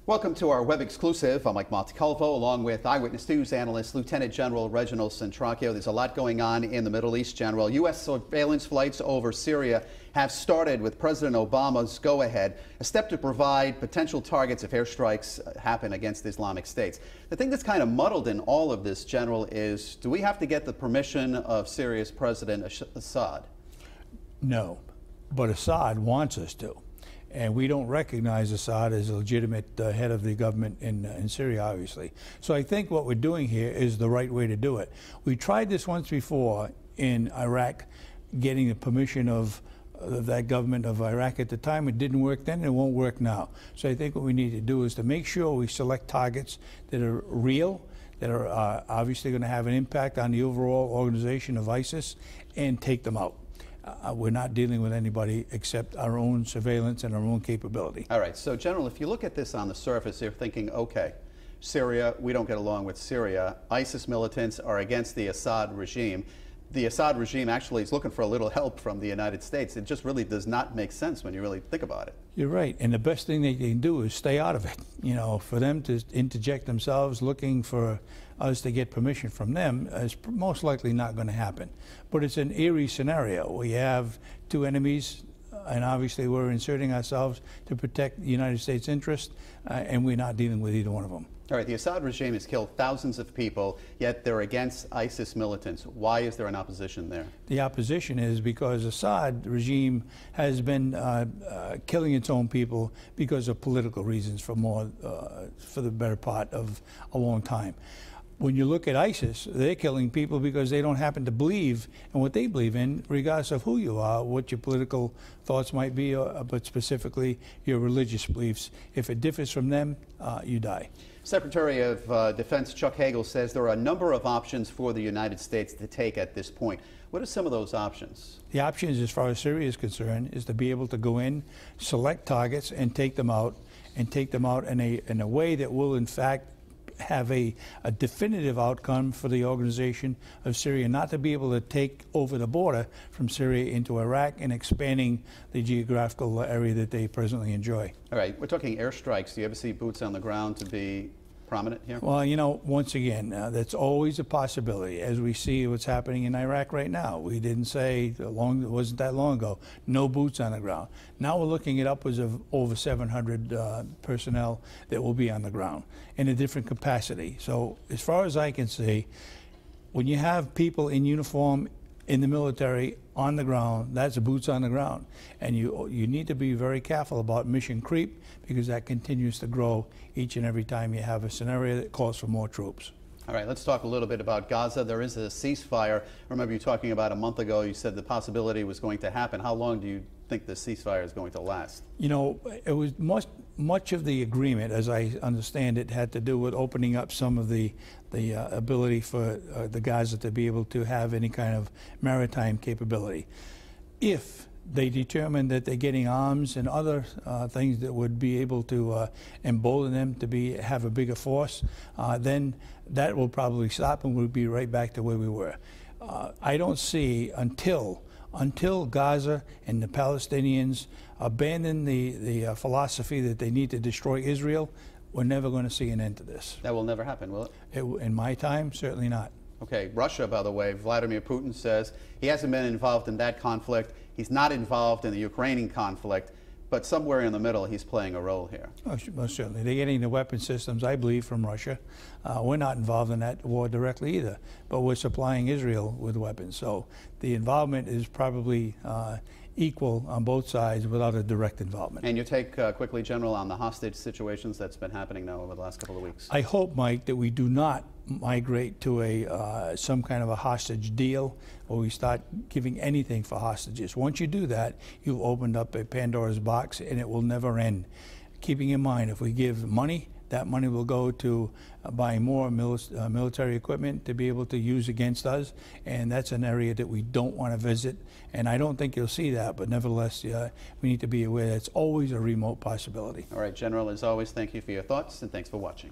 Welcome to our web exclusive. I'm Mike Montecalvo, along with Eyewitness News Analyst Lt. General Reginald Centracchio. There's a lot going on in the Middle East, General. U.S. surveillance flights over Syria have started with President Obama's go-ahead, a step to provide potential targets if airstrikes happen against Islamic states. The thing that's kind of muddled in all of this, General, is do we have to get the permission of Syria's President Assad? No, but Assad wants us to. And we don't recognize Assad as a legitimate head of the government in Syria, obviously. So I think what we're doing here is the right way to do it. We tried this once before in Iraq, getting the permission of that government of Iraq at the time. It didn't work then, and it won't work now. So I think what we need to do is to make sure we select targets that are real, that are obviously going to have an impact on the overall organization of ISIS, and take them out. We're not dealing with anybody except our own surveillance and our own capability. All right. So, General, if you look at this on the surface, you're thinking, okay, Syria, we don't get along with Syria. ISIS militants are against the Assad regime. The Assad regime actually is looking for a little help from the United States. It just really does not make sense when you really think about it. You're right. And the best thing they can do is stay out of it. You know, for them to interject themselves looking for us to get permission from them is most likely not going to happen. But it's an eerie scenario. We have two enemies, and obviously we're inserting ourselves to protect the United States' interest, and we're not dealing with either one of them. All right, the Assad regime has killed thousands of people, yet they're against ISIS militants. Why is there an opposition there? The opposition is because Assad regime has been killing its own people because of political reasons for the better part of a long time. When you look at ISIS, they're killing people because they don't happen to believe in what they believe in, regardless of who you are, what your political thoughts might be, but specifically your religious beliefs. If it differs from them, you die. Secretary of Defense Chuck Hagel says there are a number of options for the United States to take at this point. What are some of those options? The options, as far as Syria is concerned, is to be able to go in, select targets, and take them out, in a way that will, in fact, have a definitive outcome for the organization of Syria, not to be able to take over the border from Syria into Iraq and expanding the geographical area that they presently enjoy. All right, we're talking airstrikes. Do you ever see boots on the ground to be prominent here? Well, you know, once again, that's always a possibility, as we see what's happening in Iraq right now. We didn't say, it wasn't that long ago, no boots on the ground. Now we're looking at upwards of over 700 personnel that will be on the ground in a different capacity. So as far as I can see, when you have people in uniform in the military on the ground, that's boots on the ground. And you need to be very careful about mission creep, because that continues to grow each and every time you have a scenario that calls for more troops. All right, let's talk a little bit about Gaza. There is a ceasefire. I remember you talking about a month ago, you said the possibility was going to happen. How long do you think the ceasefire is going to last? You know, it was much of the agreement, as I understand it, had to do with opening up some of the ability for the Gaza to be able to have any kind of maritime capability. If they determine that they're getting arms and other things that would be able to embolden them to have a bigger force, then that will probably stop and we'll be right back to where we were. I don't see until Gaza and the Palestinians abandon the philosophy that they need to destroy Israel, we're never going to see an end to this. That will never happen, will it? In my time, certainly not. Okay, Russia, by the way, Vladimir Putin says he hasn't been involved in that conflict. He's not involved in the Ukrainian conflict, but somewhere in the middle he's playing a role here. Oh, most certainly. They're getting the weapon systems, I believe, from Russia. We're not involved in that war directly either, but we're supplying Israel with weapons. So the involvement is probably equal on both sides without a direct involvement. And your take quickly, General, on the hostage situations that's been happening now over the last couple of weeks? I hope, Mike, that we do not migrate to some kind of a hostage deal, or we start giving anything for hostages. Once you do that, you've opened up a Pandora's box, and it will never end. Keeping in mind, if we give money, that money will go to buying more military equipment to be able to use against us, and that's an area that we don't want to visit. And I don't think you'll see that, but nevertheless, we need to be aware that it's always a remote possibility. All right, General, as always, thank you for your thoughts, and thanks for watching.